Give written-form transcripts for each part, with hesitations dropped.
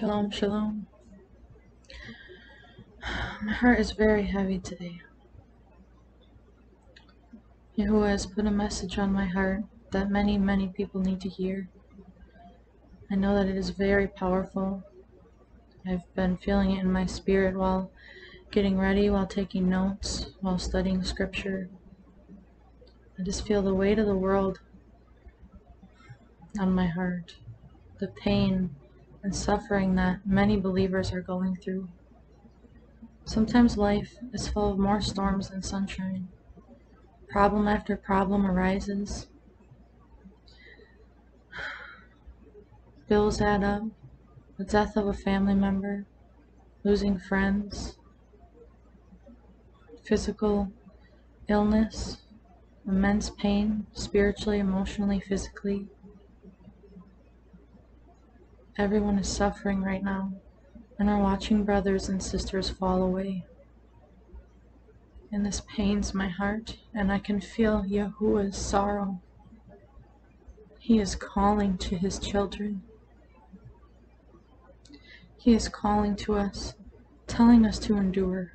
Shalom, shalom. My heart is very heavy today. Yahuwah has put a message on my heart that many, many people need to hear. I know that it is very powerful. I've been feeling it in my spirit while getting ready, while taking notes, while studying scripture. I just feel the weight of the world on my heart, the pain and suffering that many believers are going through. Sometimes life is full of more storms than sunshine. Problem after problem arises. Bills add up, the death of a family member, losing friends, physical illness, immense pain, spiritually, emotionally, physically. Everyone is suffering right now and are watching brothers and sisters fall away. And this pains my heart, and I can feel Yahuwah's sorrow. He is calling to his children. He is calling to us, telling us to endure,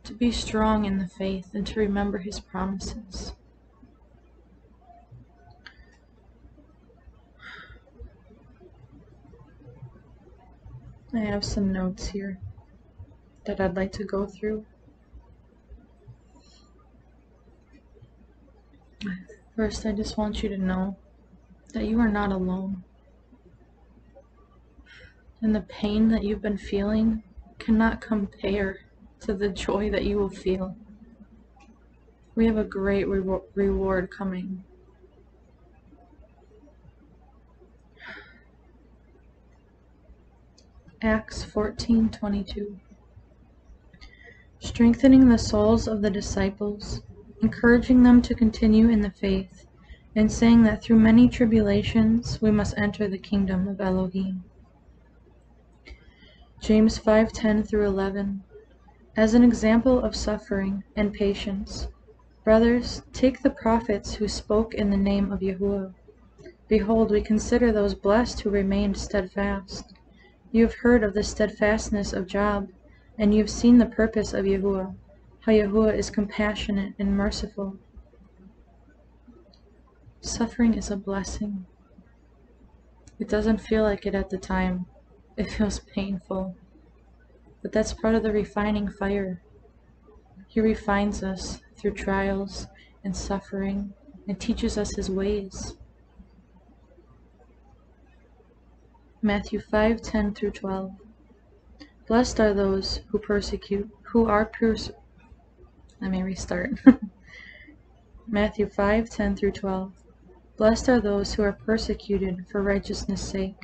to be strong in the faith, and to remember his promises. I have some notes here that I'd like to go through. First, I just want you to know that you are not alone. And the pain that you've been feeling cannot compare to the joy that you will feel. We have a great reward coming. Acts 14:22. Strengthening the souls of the disciples, encouraging them to continue in the faith, and saying that through many tribulations we must enter the kingdom of Elohim. James 5:10-11. As an example of suffering and patience, brothers, take the prophets who spoke in the name of Yahuwah. Behold, we consider those blessed who remained steadfast. You have heard of the steadfastness of Job, and you have seen the purpose of Yahuwah, how Yahuwah is compassionate and merciful. Suffering is a blessing. It doesn't feel like it at the time. It feels painful. But that's part of the refining fire. He refines us through trials and suffering and teaches us his ways. Matthew 5:10-12. Blessed are those who Let me restart. Matthew 5:10-12. Blessed are those who are persecuted for righteousness' sake,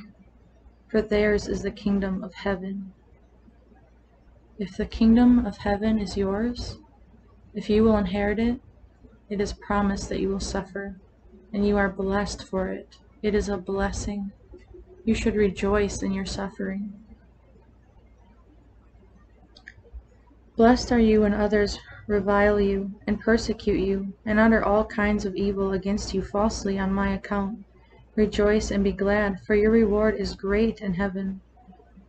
for theirs is the kingdom of heaven. If the kingdom of heaven is yours, if you will inherit it, it is promised that you will suffer, and you are blessed for it. It is a blessing. You should rejoice in your suffering. Blessed are you when others revile you and persecute you and utter all kinds of evil against you falsely on my account. Rejoice and be glad, for your reward is great in heaven.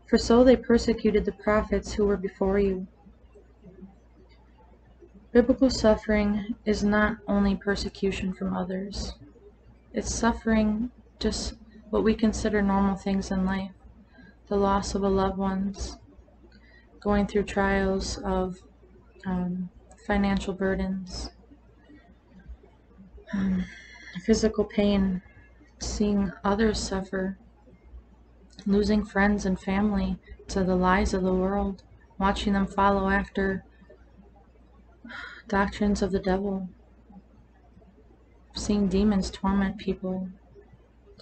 For so they persecuted the prophets who were before you. Biblical suffering is not only persecution from others. It's suffering just what we consider normal things in life. The loss of a loved ones, going through trials of financial burdens, physical pain, seeing others suffer, losing friends and family to the lies of the world, watching them follow after doctrines of the devil, seeing demons torment people.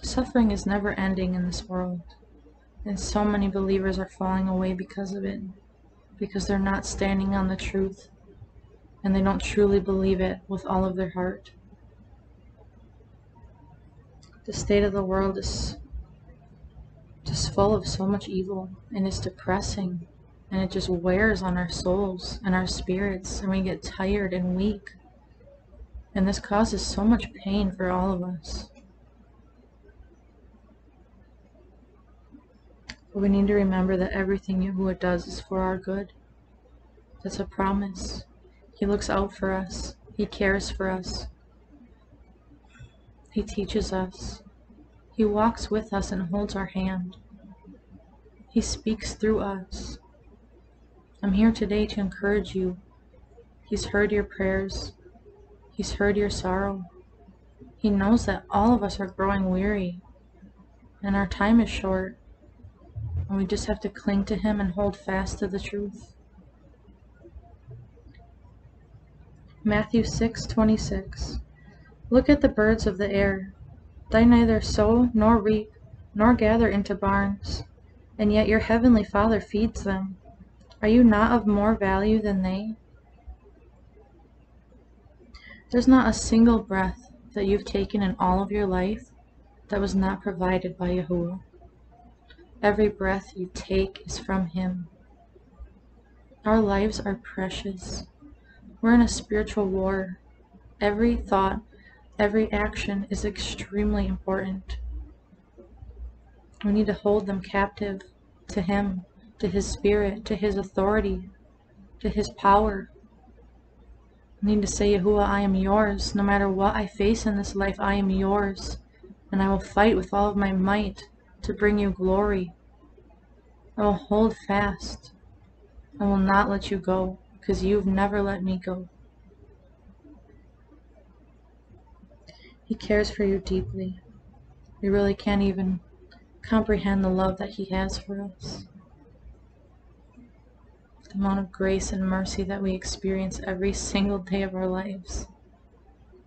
Suffering is never ending in this world, and so many believers are falling away because of it, because they're not standing on the truth, and they don't truly believe it with all of their heart. The state of the world is just full of so much evil, and it's depressing, and it just wears on our souls and our spirits, and we get tired and weak, and this causes so much pain for all of us. But we need to remember that everything Yahuwah does is for our good. That's a promise. He looks out for us. He cares for us. He teaches us. He walks with us and holds our hand. He speaks through us. I'm here today to encourage you. He's heard your prayers. He's heard your sorrow. He knows that all of us are growing weary, and our time is short, and we just have to cling to Him and hold fast to the truth. Matthew 6:26. Look at the birds of the air. They neither sow nor reap nor gather into barns, and yet your heavenly Father feeds them. Are you not of more value than they? There's not a single breath that you've taken in all of your life that was not provided by Yahuwah. Every breath you take is from Him. Our lives are precious. We're in a spiritual war. Every thought, every action is extremely important. We need to hold them captive to Him, to His Spirit, to His authority, to His power. We need to say, Yahuwah, I am yours. No matter what I face in this life, I am yours. And I will fight with all of my might to bring you glory. I will hold fast. I will not let you go, because you've never let me go. He cares for you deeply. We really can't even comprehend the love that He has for us. The amount of grace and mercy that we experience every single day of our lives.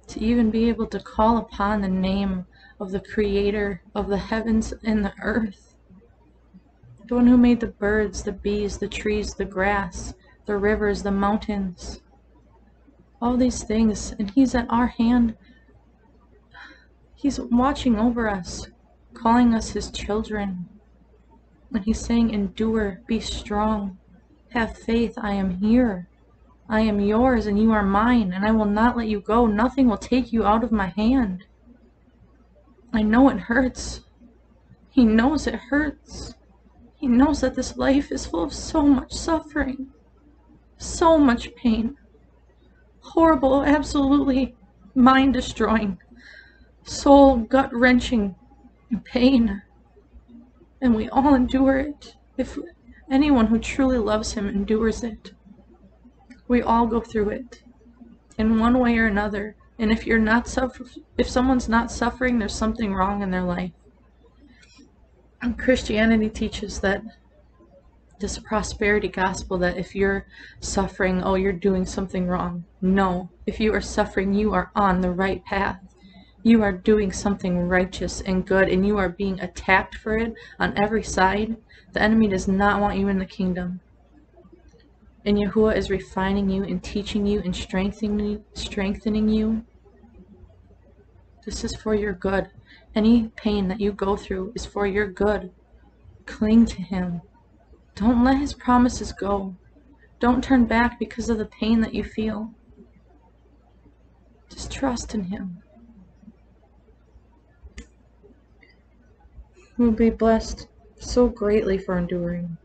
To even be able to call upon the name of the Creator of the heavens and the earth. The one who made the birds, the bees, the trees, the grass, the rivers, the mountains. All these things, and He's at our hand. He's watching over us, calling us His children. And He's saying, endure, be strong, have faith, I am here. I am yours and you are mine, and I will not let you go. Nothing will take you out of my hand. I know it hurts. He knows it hurts. He knows that this life is full of so much suffering, so much pain. Horrible, absolutely mind-destroying, soul gut-wrenching pain. And we all endure it. If anyone who truly loves Him endures it. We all go through it in one way or another. And if someone's not suffering, there's something wrong in their life. And Christianity teaches that this prosperity gospel, that if you're suffering, oh, you're doing something wrong. No, if you are suffering, you are on the right path. You are doing something righteous and good, and you are being attacked for it on every side. The enemy does not want you in the kingdom. And Yahuwah is refining you and teaching you and strengthening you. This is for your good. Any pain that you go through is for your good. Cling to Him. Don't let His promises go. Don't turn back because of the pain that you feel. Just trust in Him. We'll be blessed so greatly for enduring.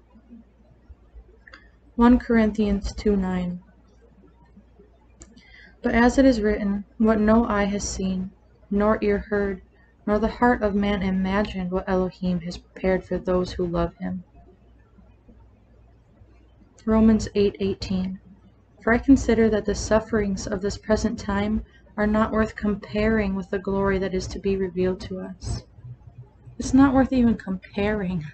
1 Corinthians 2:9. But as it is written, what no eye has seen, nor ear heard, nor the heart of man imagined, what Elohim has prepared for those who love Him. Romans 8:18. For I consider that the sufferings of this present time are not worth comparing with the glory that is to be revealed to us. It's not worth even comparing.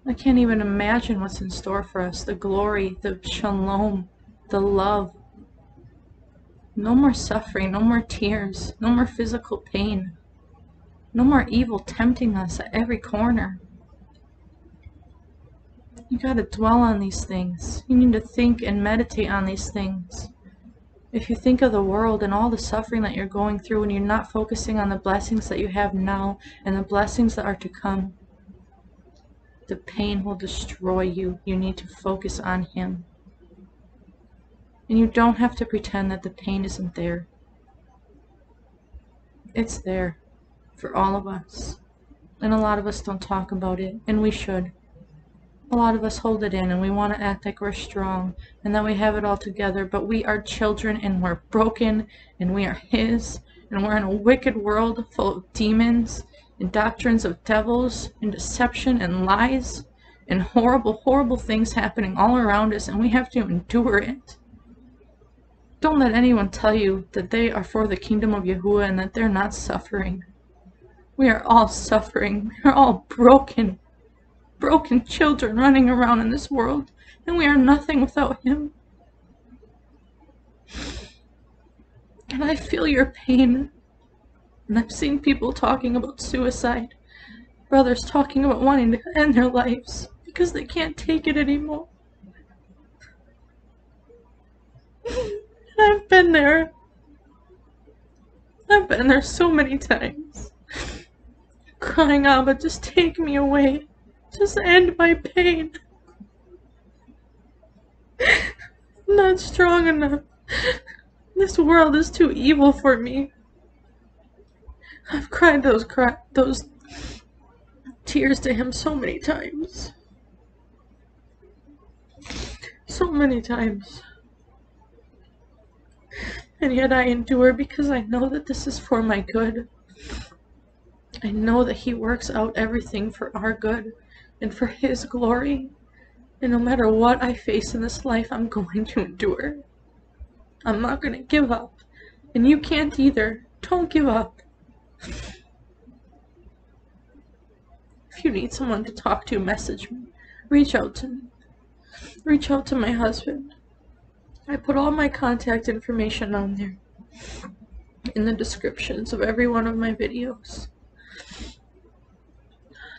I can't even imagine what's in store for us. The glory, the shalom, the love. No more suffering, no more tears, no more physical pain. No more evil tempting us at every corner. You gotta dwell on these things. You need to think and meditate on these things. If you think of the world and all the suffering that you're going through and you're not focusing on the blessings that you have now and the blessings that are to come, the pain will destroy you. You need to focus on Him. And you don't have to pretend that the pain isn't there. It's there for all of us. And a lot of us don't talk about it, and we should. A lot of us hold it in and we want to act like we're strong and that we have it all together, but we are children and we're broken and we are His, and we're in a wicked world full of demons and doctrines of devils and deception and lies and horrible, horrible things happening all around us, and we have to endure it. Don't let anyone tell you that they are for the kingdom of Yahuwah and that they're not suffering. We are all suffering. We are all broken children running around in this world, and we are nothing without Him. And I feel your pain, and I've seen people talking about suicide, brothers talking about wanting to end their lives because they can't take it anymore. And I've been there so many times, crying out, but just take me away. Just end my pain. I'm not strong enough. This world is too evil for me. I've cried those tears to Him so many times. So many times. And yet I endure because I know that this is for my good. I know that He works out everything for our good and for His glory. And no matter what I face in this life, I'm going to endure. I'm not going to give up. And you can't either. Don't give up. If you need someone to talk to, message me. Reach out to me. Reach out to my husband. I put all my contact information on there in the descriptions of every one of my videos.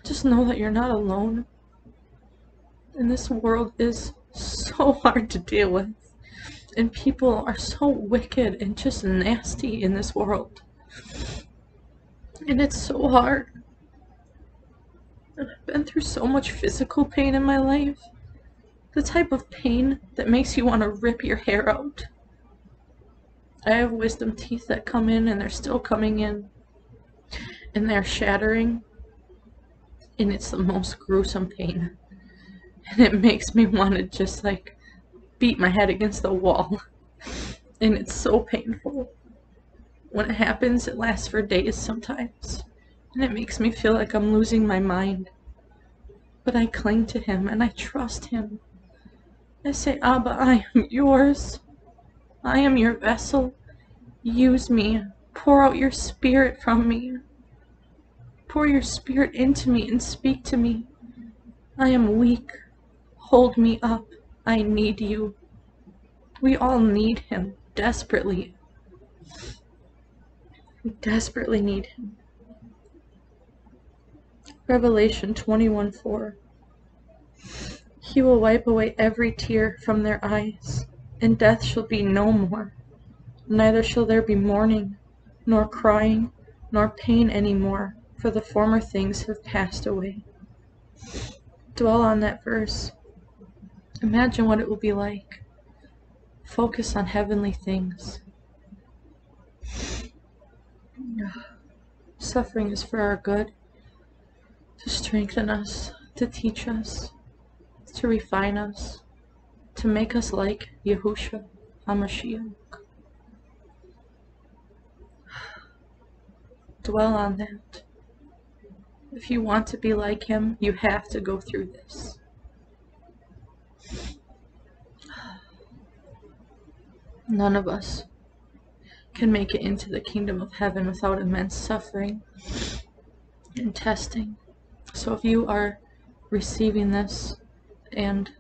Just know that you're not alone. And this world is so hard to deal with. And people are so wicked and just nasty in this world. And it's so hard. And I've been through so much physical pain in my life. The type of pain that makes you want to rip your hair out. I have wisdom teeth that come in and they're still coming in. And they're shattering. And it's the most gruesome pain. And it makes me want to just like beat my head against the wall. And it's so painful. When it happens, it lasts for days sometimes. And it makes me feel like I'm losing my mind. But I cling to Him and I trust Him. I say, Abba, I am yours. I am your vessel. Use me. Pour out your Spirit from me. Pour your Spirit into me and speak to me. I am weak. Hold me up. I need you. We all need Him desperately. We desperately need Him. Revelation 21:4. He will wipe away every tear from their eyes, and death shall be no more. Neither shall there be mourning, nor crying, nor pain any more, for the former things have passed away. Dwell on that verse. Imagine what it will be like. Focus on heavenly things. Suffering is for our good, to strengthen us, to teach us, to refine us, to make us like Yahushua HaMashiach. Dwell on that. If you want to be like Him, you have to go through this. None of us can make it into the kingdom of heaven without immense suffering and testing. So if you are receiving this and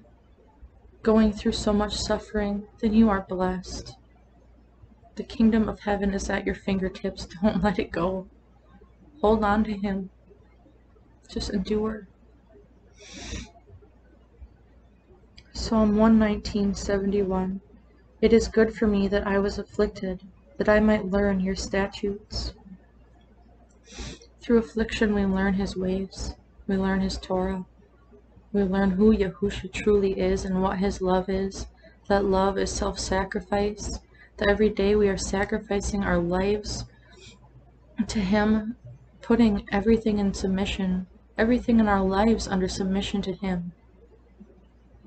going through so much suffering, then you are blessed. The kingdom of heaven is at your fingertips. Don't let it go. Hold on to Him. Just endure. Psalm 119:71. It is good for me that I was afflicted, that I might learn your statutes. Through affliction we learn His ways. We learn His Torah. We learn who Yahushua truly is and what His love is. That love is self-sacrifice. That every day we are sacrificing our lives to Him putting everything in submission, everything in our lives under submission to Him.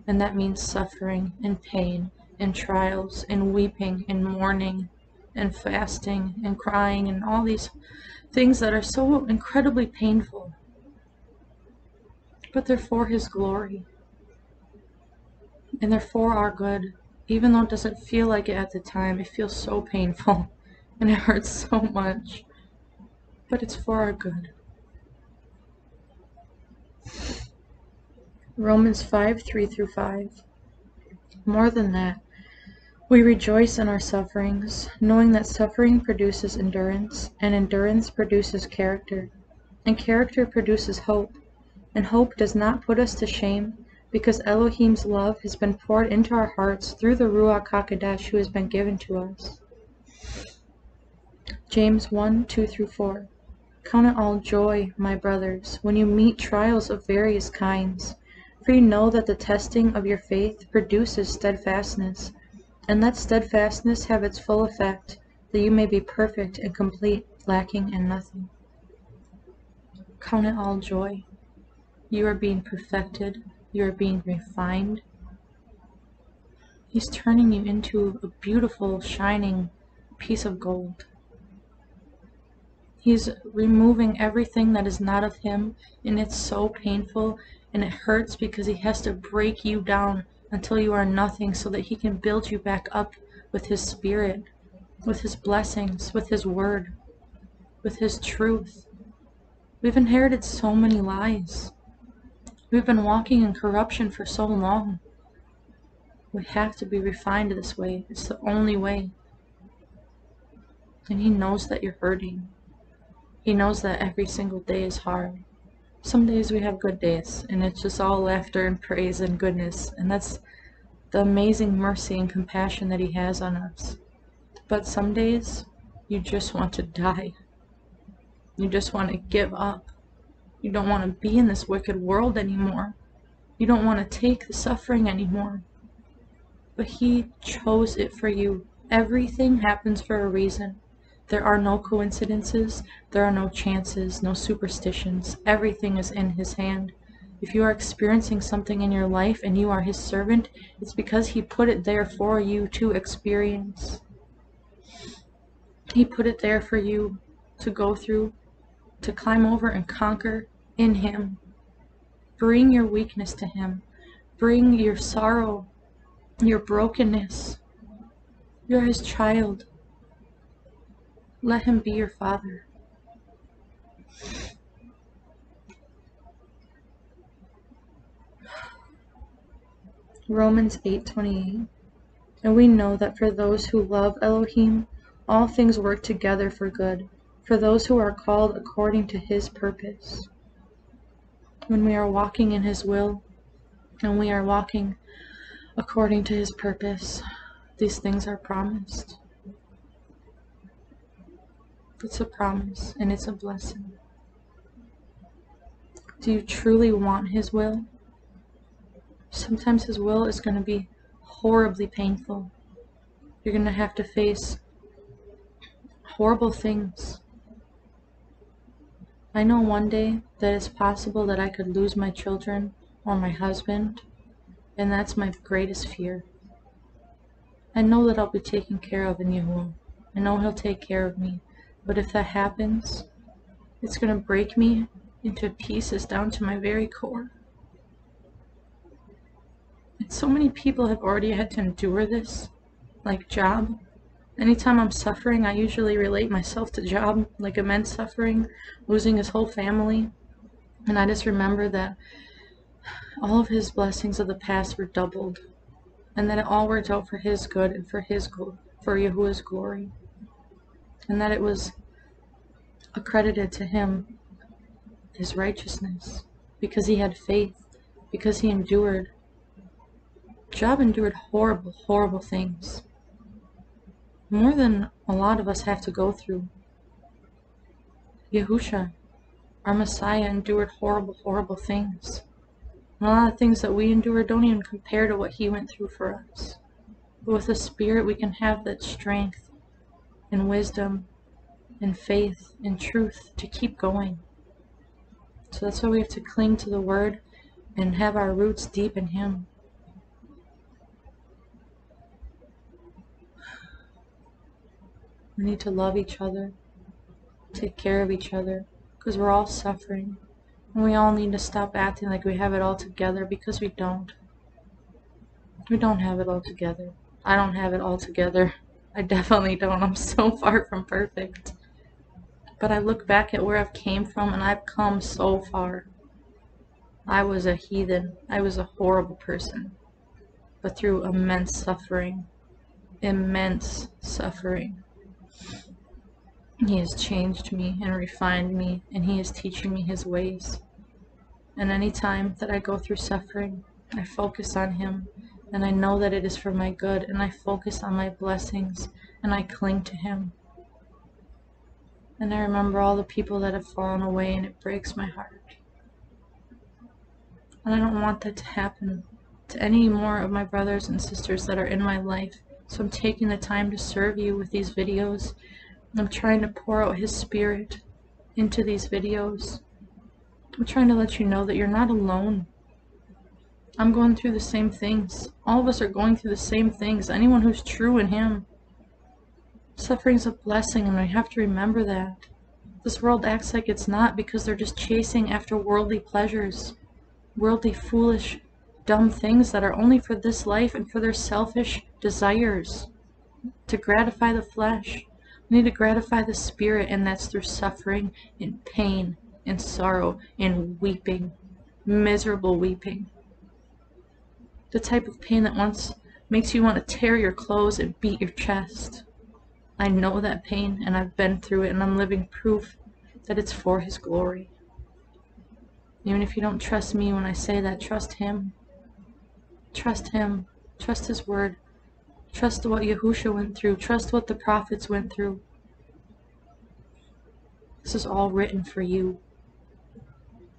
And that means suffering and pain and trials and weeping and mourning and fasting and crying and all these things that are so incredibly painful. But they're for His glory. And they're for our good. Even though it doesn't feel like it at the time, it feels so painful and it hurts so much. But it's for our good. Romans 5:3-5. More than that, we rejoice in our sufferings, knowing that suffering produces endurance, and endurance produces character, and character produces hope, and hope does not put us to shame, because Elohim's love has been poured into our hearts through the Ruach HaKodesh who has been given to us. James 1:2-4. Count it all joy, my brothers, when you meet trials of various kinds, for you know that the testing of your faith produces steadfastness, and let steadfastness have its full effect, that you may be perfect and complete, lacking in nothing. Count it all joy. You are being perfected. You are being refined. He's turning you into a beautiful, shining piece of gold. He's removing everything that is not of Him, and it's so painful, and it hurts because He has to break you down until you are nothing so that He can build you back up with His Spirit, with His blessings, with His Word, with His truth. We've inherited so many lies. We've been walking in corruption for so long. We have to be refined this way. It's the only way. And He knows that you're hurting. He knows that every single day is hard. Some days we have good days, and it's just all laughter and praise and goodness, and that's the amazing mercy and compassion that He has on us. But some days, you just want to die. You just want to give up. You don't want to be in this wicked world anymore. You don't want to take the suffering anymore. But He chose it for you. Everything happens for a reason. There are no coincidences, there are no chances, no superstitions. Everything is in His hand. If you are experiencing something in your life and you are His servant, it's because He put it there for you to experience. He put it there for you to go through, to climb over and conquer in Him. Bring your weakness to Him. Bring your sorrow, your brokenness. You're His child. Let Him be your Father. Romans 8:28. And we know that for those who love Elohim, all things work together for good, for those who are called according to His purpose. When we are walking in His will, and we are walking according to His purpose, these things are promised. It's a promise, and it's a blessing. Do you truly want His will? Sometimes His will is going to be horribly painful. You're going to have to face horrible things. I know one day that it's possible that I could lose my children or my husband, and that's my greatest fear. I know that I'll be taken care of in Yahuwah. I know He'll take care of me. But if that happens, it's going to break me into pieces down to my very core. And so many people have already had to endure this, like Job. Anytime I'm suffering, I usually relate myself to Job, like immense suffering, losing his whole family. And I just remember that all of his blessings of the past were doubled, and that it all worked out for his good and for Yahuwah's glory. And that it was accredited to him, his righteousness, because he had faith, because he endured. Job endured horrible, horrible things. More than a lot of us have to go through. Yahusha, our Messiah, endured horrible, horrible things. And a lot of things that we endure don't even compare to what He went through for us. But with the Spirit, we can have that strength and wisdom and faith and truth to keep going. So that's why we have to cling to the Word and have our roots deep in Him. We need to love each other, take care of each other, because we're all suffering. And we all need to stop acting like we have it all together, because we don't. We don't have it all together. I don't have it all together. I definitely don't. I'm so far from perfect. But I look back at where I've came from, and I've come so far. I was a heathen. I was a horrible person. But through immense suffering, He has changed me and refined me, and He is teaching me His ways. And any time that I go through suffering, I focus on Him, and I know that it is for my good, and I focus on my blessings, and I cling to Him. And I remember all the people that have fallen away, and it breaks my heart. And I don't want that to happen to any more of my brothers and sisters that are in my life. So I'm taking the time to serve you with these videos. I'm trying to pour out His Spirit into these videos. I'm trying to let you know that you're not alone. I'm going through the same things. All of us are going through the same things. Anyone who's true in Him. Suffering's a blessing, and we have to remember that. This world acts like it's not, because they're just chasing after worldly pleasures. Worldly, foolish, dumb things that are only for this life and for their selfish desires. To gratify the flesh. We need to gratify the Spirit, and that's through suffering and pain and sorrow and weeping. Miserable weeping. The type of pain that once makes you want to tear your clothes and beat your chest. I know that pain, and I've been through it, and I'm living proof that it's for His glory. Even if you don't trust me when I say that, trust Him. Trust Him. Trust His Word. Trust what Yahusha went through. Trust what the prophets went through. This is all written for you.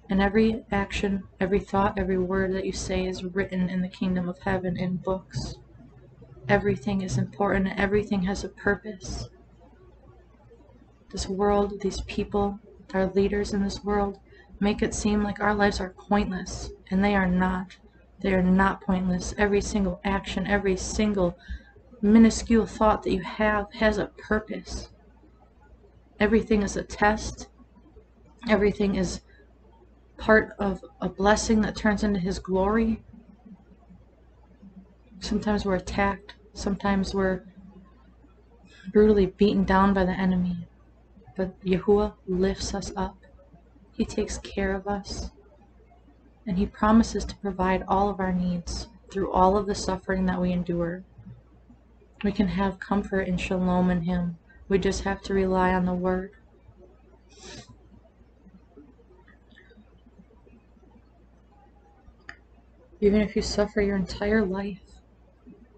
And every action, every thought, every word that you say is written in the kingdom of heaven in books. Everything is important, and everything has a purpose. This world, these people, our leaders in this world, make it seem like our lives are pointless, and they are not. They are not pointless. Every single action, every single minuscule thought that you have has a purpose. Everything is a test. Everything is part of a blessing that turns into His glory. Sometimes we're attacked. Sometimes we're brutally beaten down by the enemy. But Yahuwah lifts us up. He takes care of us. And He promises to provide all of our needs through all of the suffering that we endure. We can have comfort and shalom in Him. We just have to rely on the Word. Even if you suffer your entire life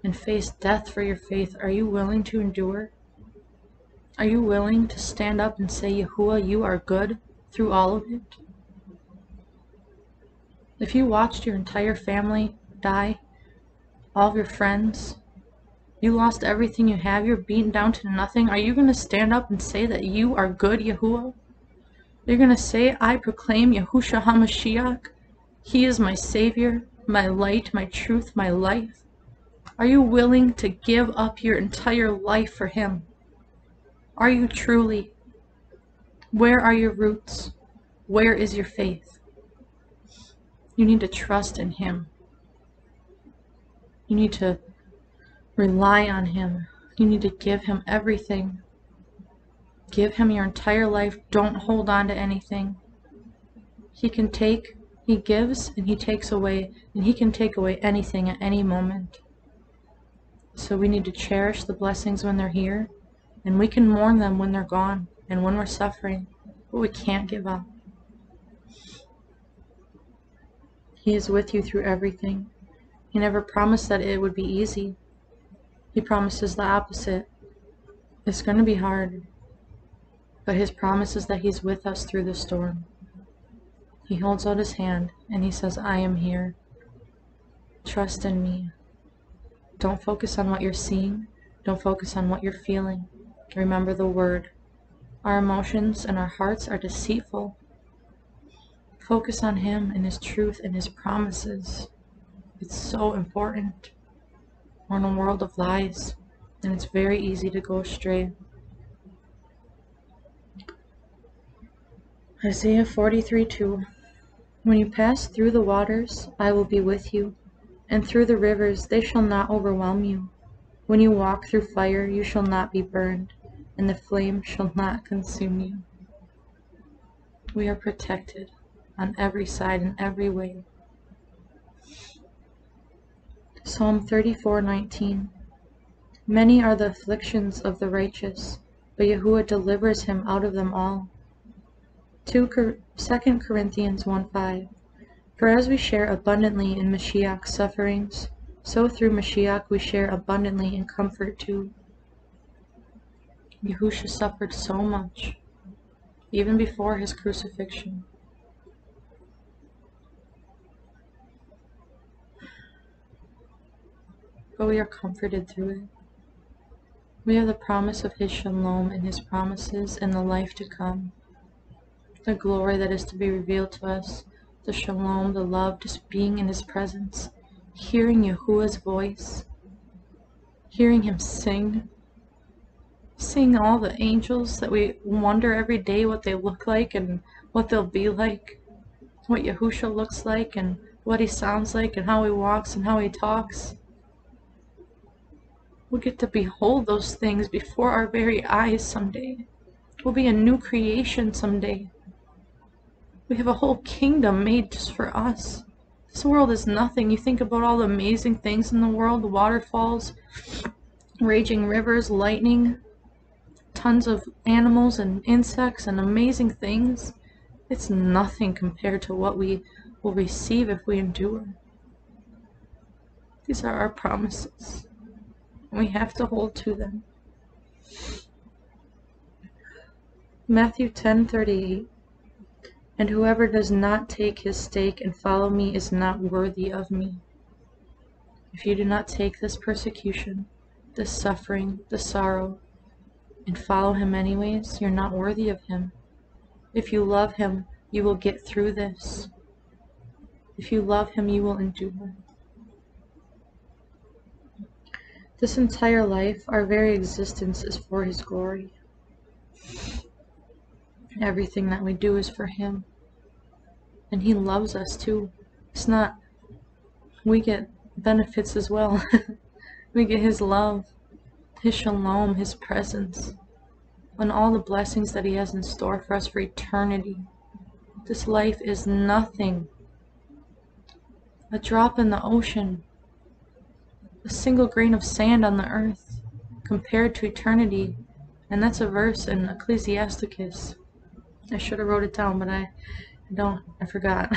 and face death for your faith, are you willing to endure? Are you willing to stand up and say, Yahuwah, you are good through all of it? If you watched your entire family die, all of your friends, you lost everything you have, you're beaten down to nothing, are you going to stand up and say that you are good, Yahuwah? You're going to say, I proclaim Yahusha HaMashiach. He is my Savior, my light, my truth, my life. Are you willing to give up your entire life for Him? Are you truly? Where are your roots? Where is your faith? You need to trust in Him. You need to rely on Him. You need to give Him everything. Give Him your entire life. Don't hold on to anything. He can take, He gives, and He takes away, and He can take away anything at any moment. So we need to cherish the blessings when they're here, and we can mourn them when they're gone, and when we're suffering, but we can't give up. He is with you through everything. He never promised that it would be easy. He promises the opposite. It's going to be hard, but His promise is that He's with us through the storm. He holds out His hand and He says, I am here. Trust in me. Don't focus on what you're seeing. Don't focus on what you're feeling. Remember the Word. Our emotions and our hearts are deceitful. Focus on Him and His truth and His promises. It's so important. We're in a world of lies, and it's very easy to go astray. Isaiah 43:2. When you pass through the waters, I will be with you, and through the rivers, they shall not overwhelm you. When you walk through fire, you shall not be burned, and the flame shall not consume you. We are protected on every side in every way. Psalm 34:19. Many are the afflictions of the righteous, but Yahuwah delivers him out of them all. 2 Corinthians 1:5. For as we share abundantly in Mashiach's sufferings, so through Mashiach we share abundantly in comfort too. Yahushua suffered so much, even before his crucifixion. But we are comforted through it. We have the promise of his shalom and his promises in the life to come. The glory that is to be revealed to us, the shalom, the love, just being in his presence, hearing Yahuwah's voice, hearing him sing, seeing all the angels that we wonder every day what they look like and what they'll be like, what Yahushua looks like and what he sounds like and how he walks and how he talks. We'll get to behold those things before our very eyes someday. We'll be a new creation someday. We have a whole kingdom made just for us. This world is nothing. You think about all the amazing things in the world, the waterfalls, raging rivers, lightning, tons of animals and insects and amazing things. It's nothing compared to what we will receive if we endure. These are our promises. We have to hold to them. Matthew 10:38. And whoever does not take his stake and follow me is not worthy of me. If you do not take this persecution, this suffering, this sorrow, and follow him anyways, you're not worthy of him. If you love him, you will get through this. If you love him, you will endure. This entire life, our very existence, is for his glory. Everything that we do is for him. And he loves us too. It's not, we get benefits as well. We get his love, his shalom, his presence, and all the blessings that he has in store for us for eternity. This life is nothing. A drop in the ocean, a single grain of sand on the earth, compared to eternity. And that's a verse in Ecclesiasticus. I should have wrote it down, but I forgot.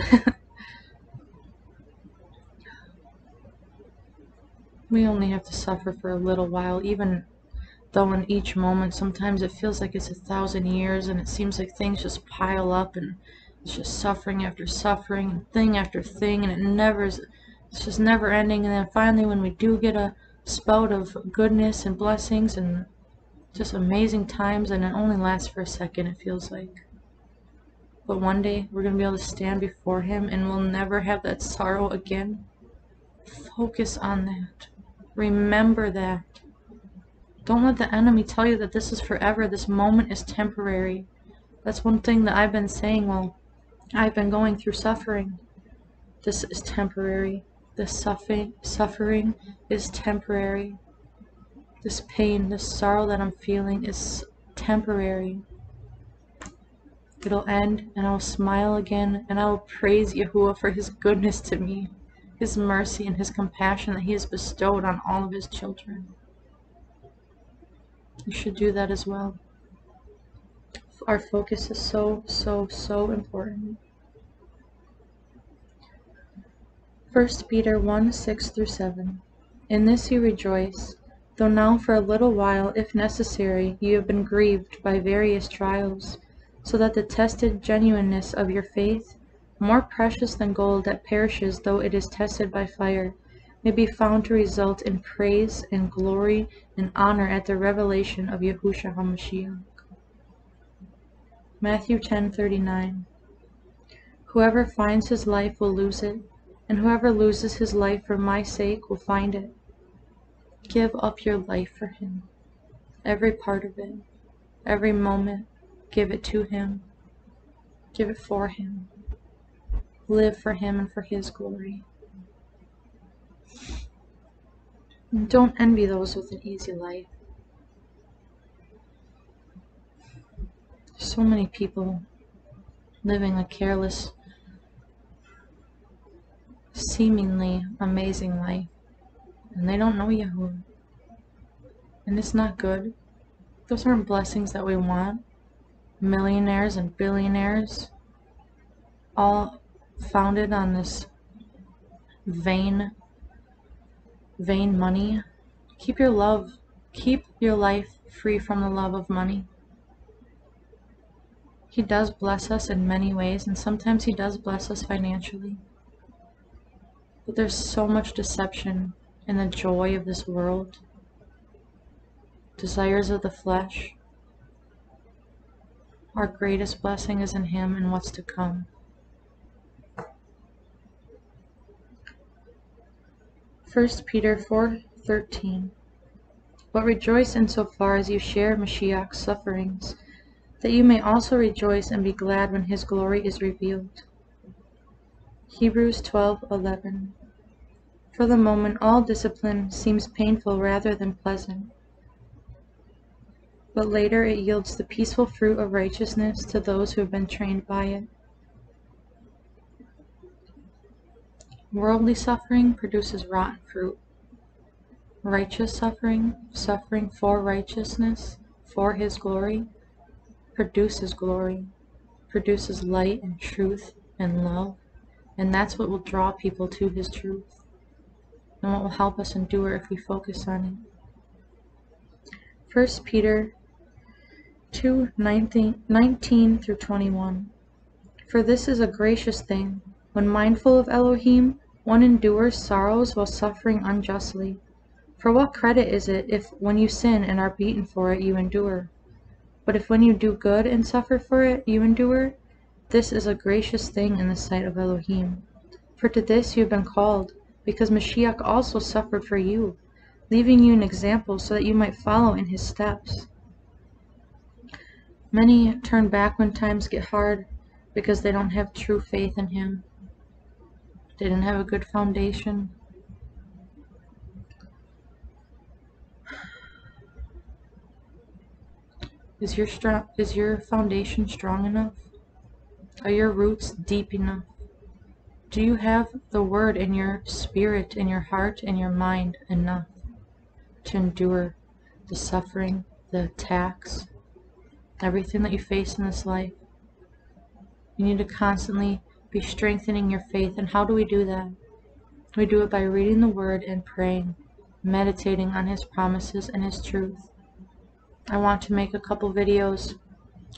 We only have to suffer for a little while, even though in each moment sometimes it feels like it's 1,000 years and it seems like things just pile up and it's just suffering after suffering and thing after thing, and it's just never ending. And then finally when we do get a spout of goodness and blessings and just amazing times, and it only lasts for a second, it feels like. But one day we're going to be able to stand before him and we'll never have that sorrow again. Focus on that. Remember that. Don't let the enemy tell you that this is forever. This moment is temporary. That's one thing that I've been saying while I've been going through suffering. This is temporary. This suffering is temporary. This pain, this sorrow that I'm feeling is temporary. It'll end, and I'll smile again, and I will praise Yahuwah for his goodness to me, his mercy and his compassion that he has bestowed on all of his children. You should do that as well. Our focus is so, so, so important. 1 Peter 1:6-7. In this you rejoice, though now for a little while, if necessary, you have been grieved by various trials, so that the tested genuineness of your faith, more precious than gold that perishes though it is tested by fire, may be found to result in praise and glory and honor at the revelation of Yahushua HaMashiach. Matthew 10:39. Whoever finds his life will lose it, and whoever loses his life for my sake will find it. Give up your life for him. Every part of it, every moment, give it to him. Give it for him. Live for him and for his glory. And don't envy those with an easy life. So many people living a careless, seemingly amazing life, and they don't know Yahuwah. And it's not good. Those aren't blessings that we want. Millionaires and billionaires, all founded on this vain money. Keep your life free from the love of money. He does bless us in many ways, and sometimes he does bless us financially. But there's so much deception in the joy of this world, desires of the flesh. Our greatest blessing is in him and what's to come. 1 Peter 4:13. But rejoice insofar as you share Mashiach's sufferings, that you may also rejoice and be glad when his glory is revealed. Hebrews 12:11. For the moment all discipline seems painful rather than pleasant, but later it yields the peaceful fruit of righteousness to those who have been trained by it. Worldly suffering produces rotten fruit. Righteous suffering for righteousness, for his glory, produces glory, produces light and truth and love, and that's what will draw people to his truth, and what will help us endure if we focus on it. 1 Peter 2:19 through 21. For this is a gracious thing, when mindful of Elohim, one endures sorrows while suffering unjustly. For what credit is it if when you sin and are beaten for it you endure? But if when you do good and suffer for it you endure, this is a gracious thing in the sight of Elohim. For to this you have been called, because Mashiach also suffered for you, leaving you an example so that you might follow in his steps. Many turn back when times get hard because they don't have true faith in him. They didn't have a good foundation. Is your foundation strong enough? Are your roots deep enough? Do you have the word in your spirit, in your heart, in your mind enough to endure the suffering, the attacks, everything that you face in this life? You need to constantly be strengthening your faith. And how do we do that? We do it by reading the word and praying, meditating on his promises and his truth. I want to make a couple videos.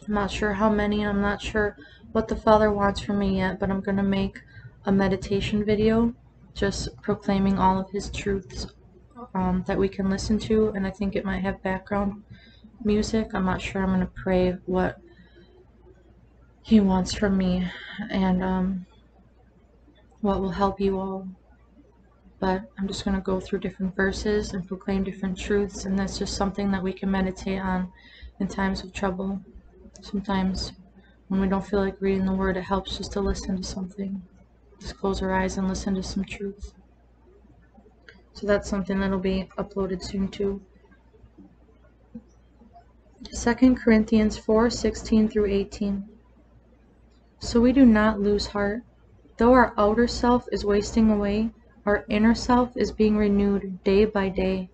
I'm not sure how many, and I'm not sure what the Father wants from me yet, but I'm going to make a meditation video just proclaiming all of his truths that we can listen to, and I think it might have background music. I'm not sure. I'm going to pray what he wants from me and what will help you all. But I'm just going to go through different verses and proclaim different truths, and that's just something that we can meditate on in times of trouble. Sometimes when we don't feel like reading the word, it helps just to listen to something. Just close our eyes and listen to some truth. So that's something that'll be uploaded soon too. 2 Corinthians 4:16 through 18. So we do not lose heart. Though our outer self is wasting away, our inner self is being renewed day by day.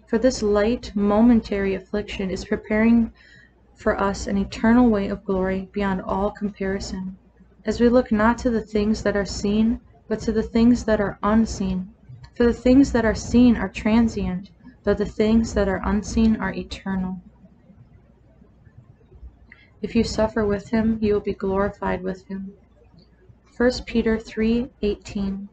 For this light, momentary affliction is preparing for us an eternal weight of glory beyond all comparison, as we look not to the things that are seen, but to the things that are unseen. For the things that are seen are transient, but the things that are unseen are eternal. If you suffer with him, you will be glorified with him. 1 Peter 3:18.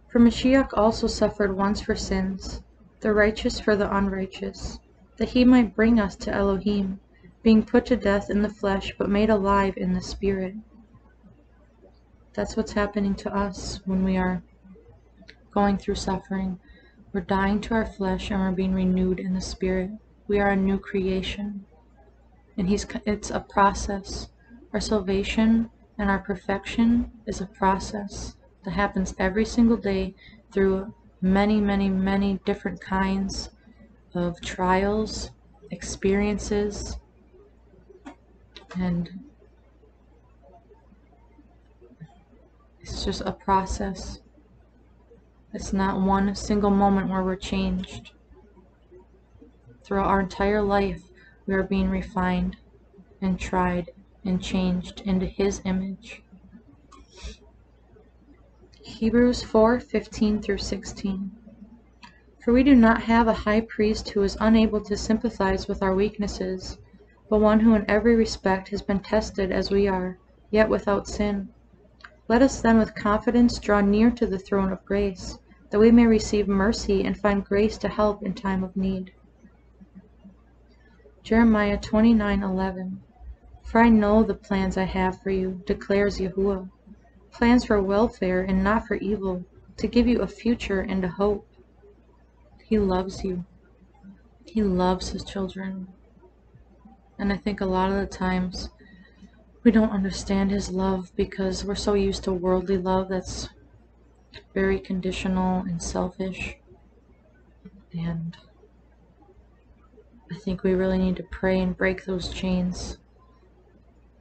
For Mashiach also suffered once for sins, the righteous for the unrighteous, that he might bring us to Elohim, being put to death in the flesh, but made alive in the spirit. That's what's happening to us when we are going through suffering. We're dying to our flesh and we're being renewed in the spirit. We are a new creation. And it's a process. Our salvation and our perfection is a process that happens every single day through many, many, many different kinds of trials, experiences, and it's just a process. It's not one single moment where we're changed. Throughout our entire life, we are being refined and tried and changed into His image. Hebrews 4:15 through 16. For we do not have a high priest who is unable to sympathize with our weaknesses, but one who in every respect has been tested as we are, yet without sin. Let us then with confidence draw near to the throne of grace, that we may receive mercy and find grace to help in time of need. Jeremiah 29:11. For I know the plans I have for you, declares Yahuwah, plans for welfare and not for evil, to give you a future and a hope. He loves you. He loves His children. And I think a lot of the times we don't understand His love because we're so used to worldly love that's very conditional and selfish. And I think we really need to pray and break those chains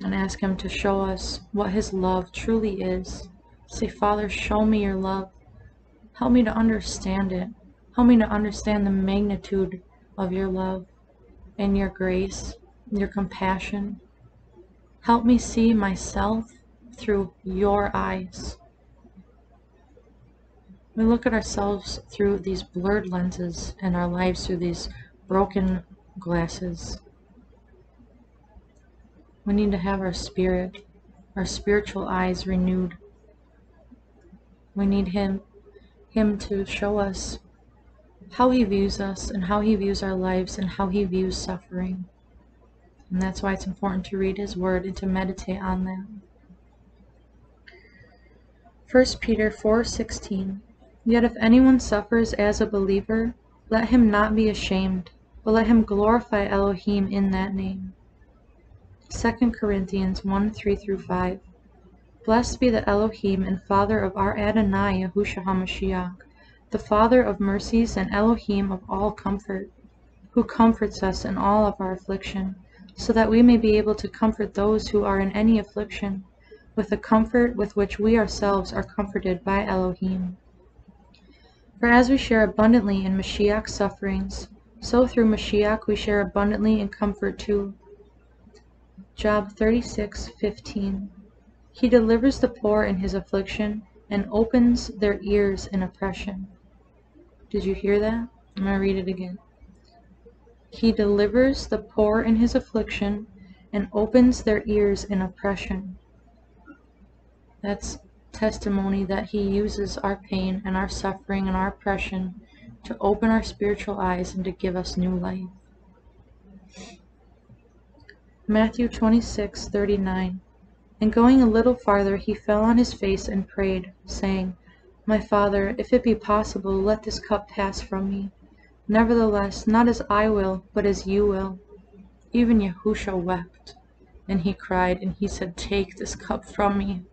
and ask Him to show us what His love truly is. Say, Father, show me your love. Help me to understand it. Help me to understand the magnitude of your love and your grace, your compassion. Help me see myself through your eyes. We look at ourselves through these blurred lenses and our lives through these broken glasses. We need to have our spirit, our spiritual eyes renewed. We need Him to show us how He views us and how He views our lives and how He views suffering. And that's why it's important to read His Word and to meditate on that. 1 Peter 4:16. Yet if anyone suffers as a believer, let him not be ashamed, but let him glorify Elohim in that name. 2 Corinthians 1:3 through 5. Blessed be the Elohim and Father of our Adonai Yahushua HaMashiach, the Father of mercies and Elohim of all comfort, who comforts us in all of our affliction, so that we may be able to comfort those who are in any affliction, with the comfort with which we ourselves are comforted by Elohim. For as we share abundantly in Mashiach's sufferings, so through Mashiach we share abundantly in comfort too. Job 36:15. He delivers the poor in his affliction and opens their ears in oppression. Did you hear that? I'm going to read it again. He delivers the poor in his affliction and opens their ears in oppression. That's testimony that He uses our pain and our suffering and our oppression to open our spiritual eyes and to give us new life. Matthew 26:39. And going a little farther, He fell on His face and prayed, saying, My Father, if it be possible, let this cup pass from me. Nevertheless, not as I will, but as you will. Even Yahushua wept, and he cried, and he said, Take this cup from me.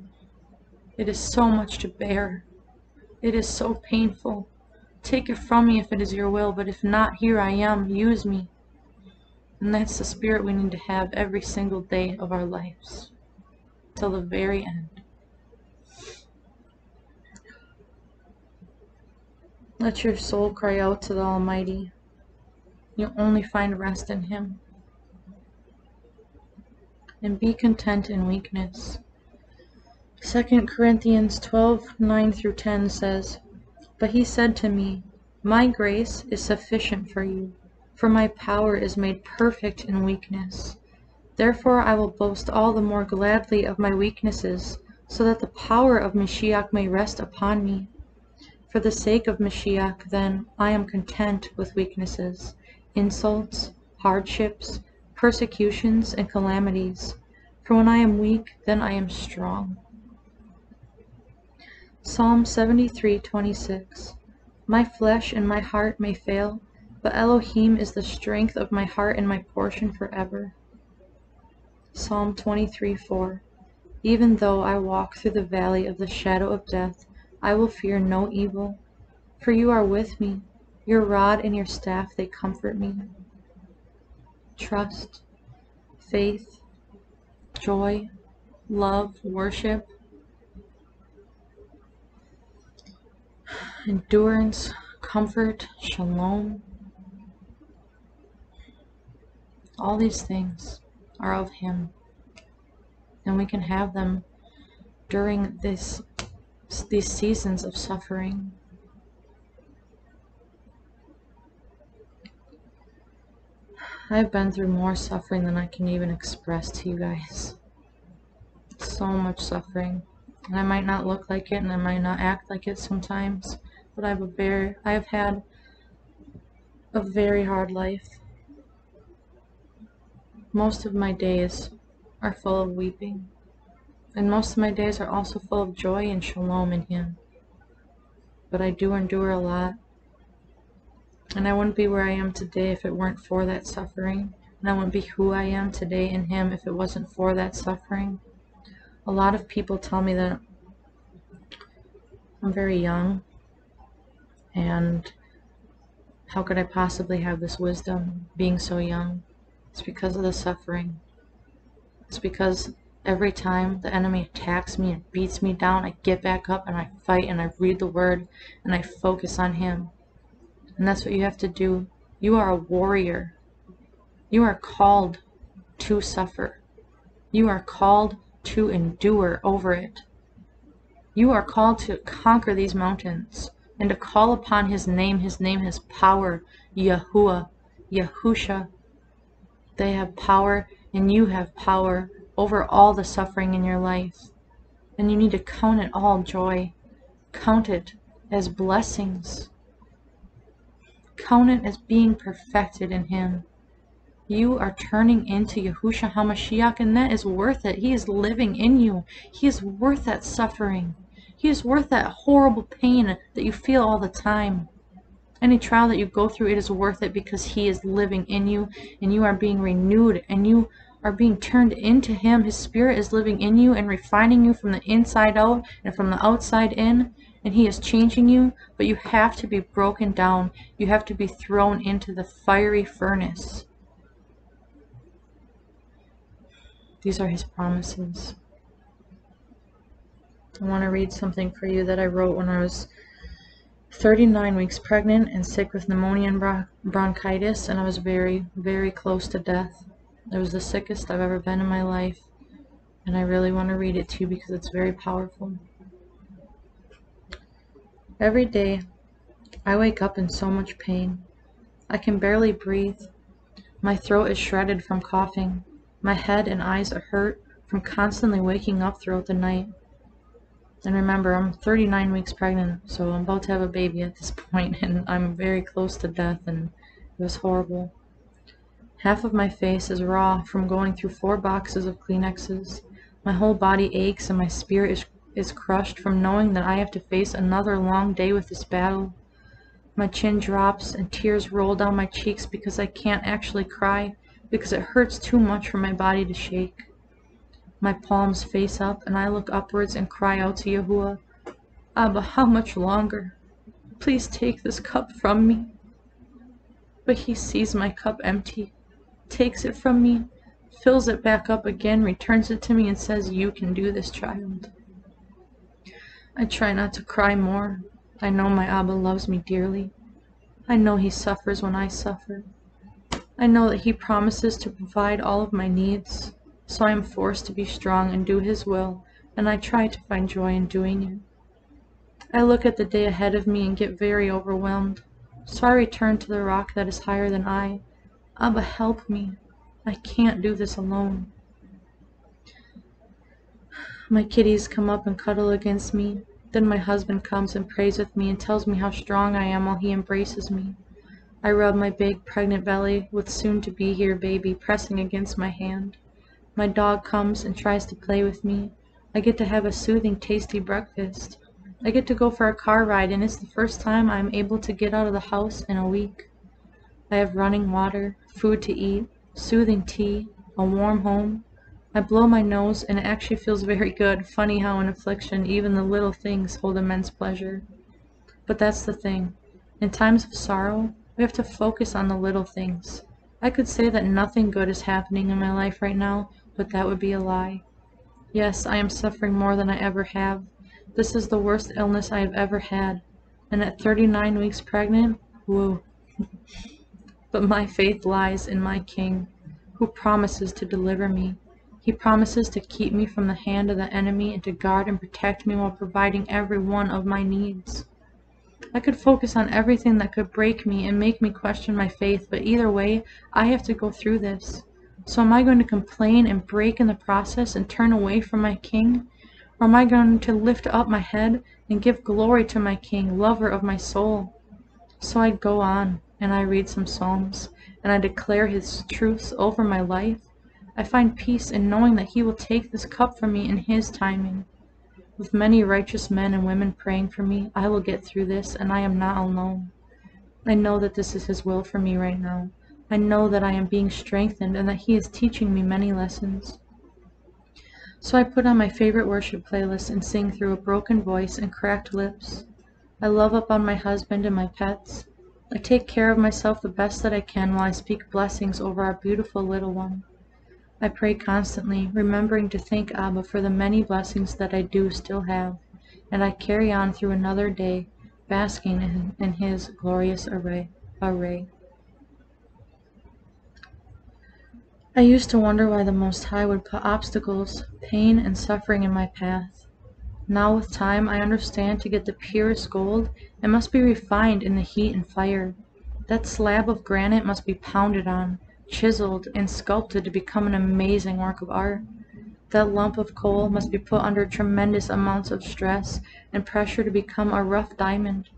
It is so much to bear. It is so painful. Take it from me if it is your will, but if not, here I am, use me. And that's the spirit we need to have every single day of our lives, till the very end. Let your soul cry out to the Almighty. You'll only find rest in Him. And be content in weakness. 2 Corinthians 12:9 through 10 says, But He said to me, My grace is sufficient for you, for my power is made perfect in weakness. Therefore I will boast all the more gladly of my weaknesses, so that the power of Mashiach may rest upon me. For the sake of Mashiach, then, I am content with weaknesses, insults, hardships, persecutions and calamities. For when I am weak, then I am strong. Psalm 73:26. My flesh and my heart may fail, but Elohim is the strength of my heart and my portion forever. Psalm 23:4. Even though I walk through the valley of the shadow of death, I will fear no evil, for you are with me. Your rod and your staff, they comfort me. Trust, faith, joy, love, worship, endurance, comfort, shalom. All these things are of Him, and we can have them during these seasons of suffering. I've been through more suffering than I can even express to you guys. So much suffering. And I might not look like it, and I might not act like it sometimes, but I have had a very hard life. Most of my days are full of weeping, and most of my days are also full of joy and shalom in Him. But I do endure a lot, and I wouldn't be where I am today if it weren't for that suffering, and I wouldn't be who I am today in Him if it wasn't for that suffering. A lot of people tell me that I'm very young, and how could I possibly have this wisdom being so young? It's because of the suffering. It's because every time the enemy attacks me and beats me down, I get back up and I fight and I read the Word and I focus on Him. And that's what you have to do. You are a warrior. You are called to suffer. You are called to endure over it. You are called to conquer these mountains and to call upon His name. His name has power. Yahuwah, Yahusha. They have power, and you have power over all the suffering in your life. And you need to count it all joy. Count it as blessings. Count it as being perfected in Him. You are turning into Yahushua HaMashiach, and that is worth it. He is living in you. He is worth that suffering. He is worth that horrible pain that you feel all the time. Any trial that you go through, it is worth it because He is living in you, and you are being renewed, and you are being turned into Him. His Spirit is living in you and refining you from the inside out and from the outside in, and He is changing you, but you have to be broken down. You have to be thrown into the fiery furnace. These are His promises. I want to read something for you that I wrote when I was 39 weeks pregnant and sick with pneumonia and bronchitis, and I was very, very close to death. It was the sickest I've ever been in my life, and I really want to read it to you because it's very powerful. Every day, I wake up in so much pain. I can barely breathe. My throat is shredded from coughing. My head and eyes are hurt from constantly waking up throughout the night. And remember, I'm 39 weeks pregnant, so I'm about to have a baby at this point, and I'm very close to death, and it was horrible. Half of my face is raw from going through 4 boxes of Kleenexes. My whole body aches, and my spirit is crushed from knowing that I have to face another long day with this battle. My chin drops, and tears roll down my cheeks because I can't actually cry, because it hurts too much for my body to shake. My palms face up, and I look upwards and cry out to Yahuwah, Abba, how much longer? Please take this cup from me. But He sees my cup empty, takes it from me, fills it back up again, returns it to me, and says, you can do this, child. I try not to cry more. I know my Abba loves me dearly. I know He suffers when I suffer. I know that He promises to provide all of my needs. So I am forced to be strong and do His will, and I try to find joy in doing it. I look at the day ahead of me and get very overwhelmed. So I return to the rock that is higher than I. Abba, help me. I can't do this alone. My kitties come up and cuddle against me. Then my husband comes and prays with me and tells me how strong I am while he embraces me. I rub my big, pregnant belly with soon-to-be-here baby pressing against my hand. My dog comes and tries to play with me. I get to have a soothing, tasty breakfast. I get to go for a car ride, and it's the first time I am able to get out of the house in a week. I have running water, food to eat, soothing tea, a warm home. I blow my nose, and it actually feels very good. Funny how in affliction, even the little things hold immense pleasure. But that's the thing. In times of sorrow, we have to focus on the little things. I could say that nothing good is happening in my life right now, but that would be a lie. Yes, I am suffering more than I ever have. This is the worst illness I have ever had. And at 39 weeks pregnant, whoa. But my faith lies in my King, who promises to deliver me. He promises to keep me from the hand of the enemy and to guard and protect me while providing every one of my needs. I could focus on everything that could break me and make me question my faith, but either way, I have to go through this. So am I going to complain and break in the process and turn away from my King? Or am I going to lift up my head and give glory to my King, lover of my soul? So I go on, and I read some Psalms, and I declare His truths over my life. I find peace in knowing that He will take this cup from me in His timing. With many righteous men and women praying for me, I will get through this, and I am not alone. I know that this is His will for me right now. I know that I am being strengthened and that He is teaching me many lessons. So I put on my favorite worship playlist and sing through a broken voice and cracked lips. I love up on my husband and my pets. I take care of myself the best that I can while I speak blessings over our beautiful little one. I pray constantly, remembering to thank Abba for the many blessings that I do still have, and I carry on through another day, basking in His glorious array. I used to wonder why the Most High would put obstacles, pain, and suffering in my path. Now with time I understand to get the purest gold, it must be refined in the heat and fire. That slab of granite must be pounded on, chiseled, and sculpted to become an amazing work of art. That lump of coal must be put under tremendous amounts of stress and pressure to become a rough diamond.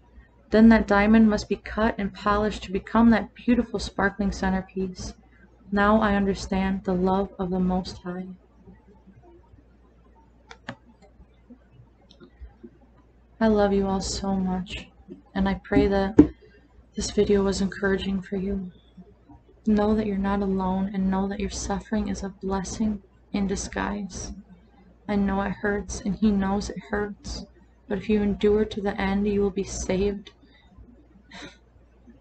Then that diamond must be cut and polished to become that beautiful sparkling centerpiece. Now I understand the love of the Most High. I love you all so much, and I pray that this video was encouraging for you. Know that you're not alone, and know that your suffering is a blessing in disguise. I know it hurts, and He knows it hurts, but if you endure to the end, you will be saved.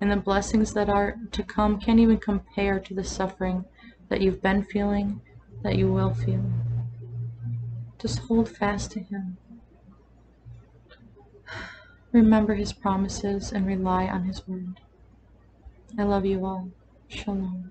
And the blessings that are to come can't even compare to the suffering that you've been feeling, that you will feel. Just hold fast to Him. Remember His promises and rely on His word. I love you all. Shalom.